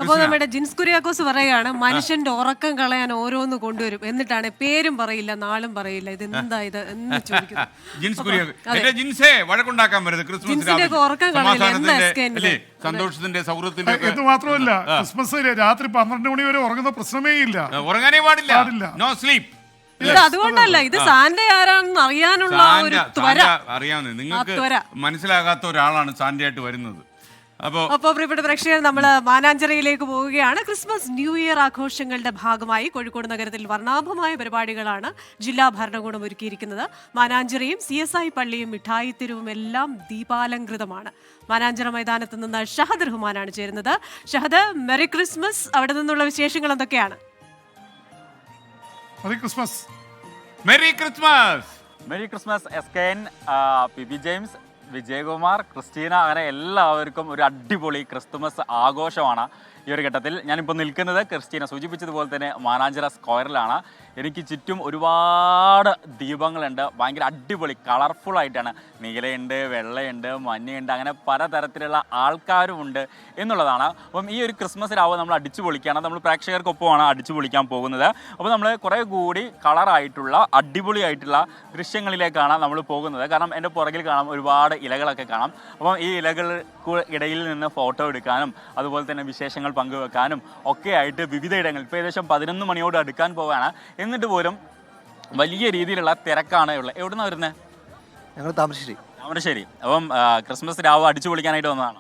അപ്പോൾ നമ്മുടെ ജിൻസ് കുര്യാക്കോസ് പറയുകയാണ് മനുഷ്യന്റെ ഉറക്കം കളയാൻ ഓരോന്ന് കൊണ്ടുവരും, എന്നിട്ടാണ് പേരും പറയില്ല നാളും പറയില്ല, ഇത് എന്താ ഇത് എന്ന് ചോദിക്കുന്നു. ജിൻസ് കുര്യാക്കോസ് ജിൻസേ വഴക്കുണ്ടാക്കാൻ വരുന്നത് ജിൻസിന്റെ ഉറക്കം കളയില്ല, എന്താ SKN? സന്തോഷത്തിന്റെ സൗഹൃദത്തിന്റെ ഇത് മാത്രമല്ല, ക്രിസ്മസ് രാത്രി 12 മണി വരെ ഉറങ്ങുന്ന പ്രശ്നമേ ഇല്ല, ഉറങ്ങാനേ പാടില്ല, നോ സ്ലീപ്പ്. ഇത് അതുകൊണ്ടല്ല, ഇത് സാന്റ ആരാണെന്ന് അറിയാനുള്ള ഒരു ത്വര. അറിയാവുന്നത് നിങ്ങൾക്ക് മനസ്സിലാകാത്ത ഒരാളാണ് സാന്റയായിട്ട് വരുന്നത്. അപ്പോൾ പ്രിയപ്പെട്ട പ്രേക്ഷകർ, നമ്മൾ മാനാഞ്ചിറയിലേക്ക് പോവുകയാണ്. ക്രിസ്മസ് ന്യൂ ഇയർ ആഘോഷങ്ങളുടെ ഭാഗമായി കോഴിക്കോട് നഗരത്തിൽ വർണ്ണാഭമായ പരിപാടികളാണ് ജില്ലാ ഭരണകൂടം ഒരുക്കിയിരിക്കുന്നത്. മാനാഞ്ചിറയും CSI പള്ളിയും മിഠായിത്തെരുവും എല്ലാം ദീപാലങ്കൃതമാണ്. മാനാഞ്ചിറ മൈതാനത്ത് നിന്ന് ഷഹദ് റഹ്മാനാണ് ചേരുന്നത്. Shahad, merry Christmas. അവിടെ നിന്നുള്ള വിശേഷങ്ങൾ എന്തൊക്കെയാണ്? Merry Christmas. Merry Christmas SKN, PB James, Vijayakumar, Christina, അങ്ങനെ എല്ലാവർക്കും ഒരു അടിപൊളി ക്രിസ്തുമസ് ആഘോഷമാണ് ഈ ഒരു ഘട്ടത്തിൽ. ഞാനിപ്പോൾ നിൽക്കുന്നത് ക്രിസ്റ്റീന സൂചിപ്പിച്ചതുപോലെ തന്നെ മാനാഞ്ചിറ സ്ക്വയറിലാണ്. എനിക്ക് ചുറ്റും ഒരുപാട് ദീപങ്ങളുണ്ട്, ഭയങ്കര അടിപൊളി കളർഫുൾ ആയിട്ടാണ്. നീലയുണ്ട്, വെള്ളയുണ്ട്, മഞ്ഞയുണ്ട്, അങ്ങനെ പലതരത്തിലുള്ള ആൾക്കാരുമുണ്ട് എന്നുള്ളതാണ്. അപ്പം ഈ ഒരു ക്രിസ്മസ് രാവ് നമ്മൾ അടിച്ചു പൊളിക്കുകയാണ്, നമ്മൾ പ്രേക്ഷകർക്കൊപ്പമാണ് അടിച്ചു പൊളിക്കാൻ പോകുന്നത്. അപ്പോൾ നമ്മൾ കുറേ കൂടി കളറായിട്ടുള്ള അടിപൊളിയായിട്ടുള്ള ദൃശ്യങ്ങളിലേക്കാണ് നമ്മൾ പോകുന്നത്. കാരണം എൻ്റെ പുറകിൽ കാണാം ഒരുപാട് ഇലകളൊക്കെ കാണാം. അപ്പം ഈ ഇലകൾക്കിടയിൽ നിന്ന് ഫോട്ടോ എടുക്കാനും അതുപോലെ തന്നെ വിശേഷങ്ങൾ പങ്കുവെക്കാനും ഒക്കെ ആയിട്ട് വിവിധ ഇടങ്ങളിൽ ഇപ്പോൾ ഏകദേശം 11 മണിയോട് അടുക്കാൻ പോവുകയാണ്. എന്നിട്ട് പോലും വലിയ രീതിയിലുള്ള തിരക്കാണ് ഉള്ളത്. എവിടുന്നാണ് വരുന്നത്? ഞങ്ങൾ താമരശ്ശേരി. അപ്പം ക്രിസ്മസ് രാവ് അടിച്ചു പൊളിക്കാനായിട്ട് വന്നതാണ്.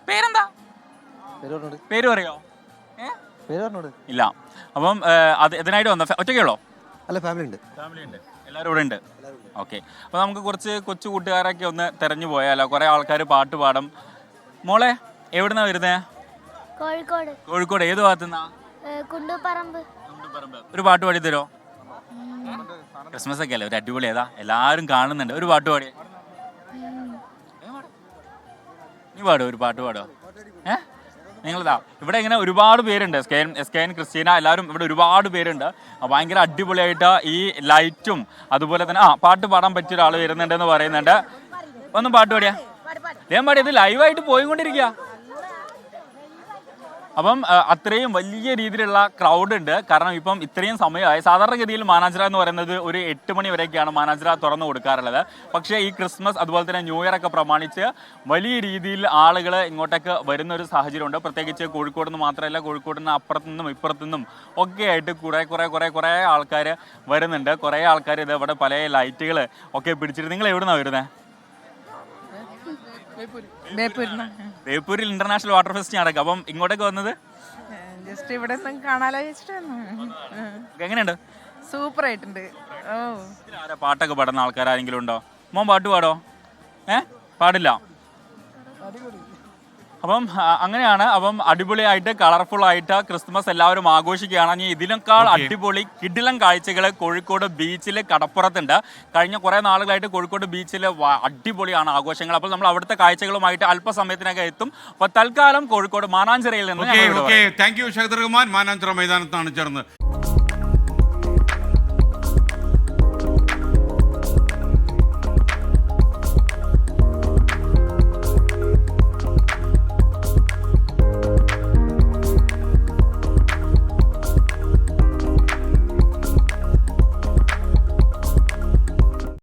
പേരെന്താ? പേര് പറയോ? ഇല്ല. അപ്പം അത് ഇതിനായിട്ട് വന്ന ഒറ്റയ്ക്കുള്ളോ? അല്ല, ഫാമിലി ഉണ്ട്. എല്ലാവരും ഇവിടെ ഉണ്ട്. ഓക്കെ. അപ്പോൾ നമുക്ക് കുറച്ച് കൊച്ചു കൂട്ടുകാരൊക്കെ ഒന്ന് തെരഞ്ഞു പോയാലോ? കുറേ ആൾക്കാർ പാട്ട് പാടും. മോളെ, എവിടുന്നാ വരുന്നത്? കോഴിക്കോട്. ഏത് ഭാഗത്തുനിന്നാ? കുണ്ടുപറമ്പ്. ഒരു പാട്ട് പാടി തരോ? ക്രിസ്മസ് ഒക്കെ അല്ലേ, ഒരു അടിപൊളി ഏതാ എല്ലാവരും കാണുന്നുണ്ട്, ഒരു പാട്ട് പാടി. നീ പാടോ, ഒരു പാട്ട് പാടോ? നിങ്ങളിതാ ഇവിടെ ഇങ്ങനെ ഒരുപാട് പേരുണ്ട്. SKN, ക്രിസ്റ്റീന, എല്ലാവരും ഇവിടെ ഒരുപാട് പേരുണ്ട്. ഭയങ്കര അടിപൊളിയായിട്ട് ഈ ലൈറ്റും അതുപോലെ തന്നെ പാട്ട് പാടാൻ പറ്റിയ ഒരാൾ വരുന്നുണ്ടെന്ന് പറയുന്നുണ്ട്. ഒന്നും പാട്ട് പാടിയാ? ഞാൻ പാടി, ഇത് ലൈവായിട്ട് പോയിക്കൊണ്ടിരിക്കുക. അപ്പം അത്രയും വലിയ രീതിയിലുള്ള ക്രൗഡ് ഉണ്ട്. കാരണം ഇപ്പം ഇത്രയും സമയമായി. സാധാരണഗതിയിൽ മാനാഞ്ചിറ എന്ന് പറയുന്നത് ഒരു 8 മണി വരെയൊക്കെയാണ് മാനാഞ്ചിറ തുറന്നു കൊടുക്കാറുള്ളത്. പക്ഷേ ഈ ക്രിസ്മസ് അതുപോലെ തന്നെ ന്യൂ ഇയർ ഒക്കെ പ്രമാണിച്ച് വലിയ രീതിയിൽ ആളുകൾ ഇങ്ങോട്ടേക്ക് വരുന്ന ഒരു സാഹചര്യമുണ്ട്. പ്രത്യേകിച്ച് കോഴിക്കോട് നിന്ന് മാത്രമല്ല, കോഴിക്കോട് നിന്ന് അപ്പുറത്തു നിന്നും ഇപ്പുറത്തു നിന്നും ഒക്കെ ആയിട്ട് കുറേ ആൾക്കാർ വരുന്നുണ്ട്. കുറേ ആൾക്കാർ ഇത് ഇവിടെ പല ലൈറ്റുകൾ ഒക്കെ പിടിച്ചിട്ട്. നിങ്ങൾ എവിടുന്നാണ് വരുന്നത്? ബേപ്പൂരിൽ ഇന്റർനാഷണൽ വാട്ടർ ഫെസ്റ്റ് നടക്കുക. അപ്പം ഇങ്ങോട്ടേക്ക് വന്നത് ജസ്റ്റ് ഇവിടെ കാണാലോ. എങ്ങനെയുണ്ട്? സൂപ്പർ ആയിട്ടുണ്ട്. പാട്ടൊക്കെ പാടുന്ന ആൾക്കാരെങ്കിലും ഉണ്ടോ? മോൻ പാട്ട് പാടോ? പാടില്ല. അപ്പം അങ്ങനെയാണ്. അപ്പം അടിപൊളിയായിട്ട് കളർഫുൾ ആയിട്ട് ക്രിസ്മസ് എല്ലാവരും ആഘോഷിക്കുകയാണ്. ഇനി ഇതിനേക്കാൾ അടിപൊളി കിടിലൻ കാഴ്ചകൾ കോഴിക്കോട് ബീച്ചിൽ കടപ്പുറത്തുണ്ട്. കഴിഞ്ഞ കുറേ നാളുകളായിട്ട് കോഴിക്കോട് ബീച്ചിൽ അടിപൊളിയാണ് ആഘോഷങ്ങൾ. അപ്പോൾ നമ്മൾ അവിടുത്തെ കാഴ്ചകളുമായിട്ട് അല്പസമയത്തിനൊക്കെ എത്തും. അപ്പോൾ തൽക്കാലം കോഴിക്കോട് മാനാഞ്ചിറയിൽ നിന്ന് താങ്ക് യു ഷഹദ് റഹ്മാൻ. മാനാഞ്ചിറ മൈതാനത്താണ് ചേർന്ന്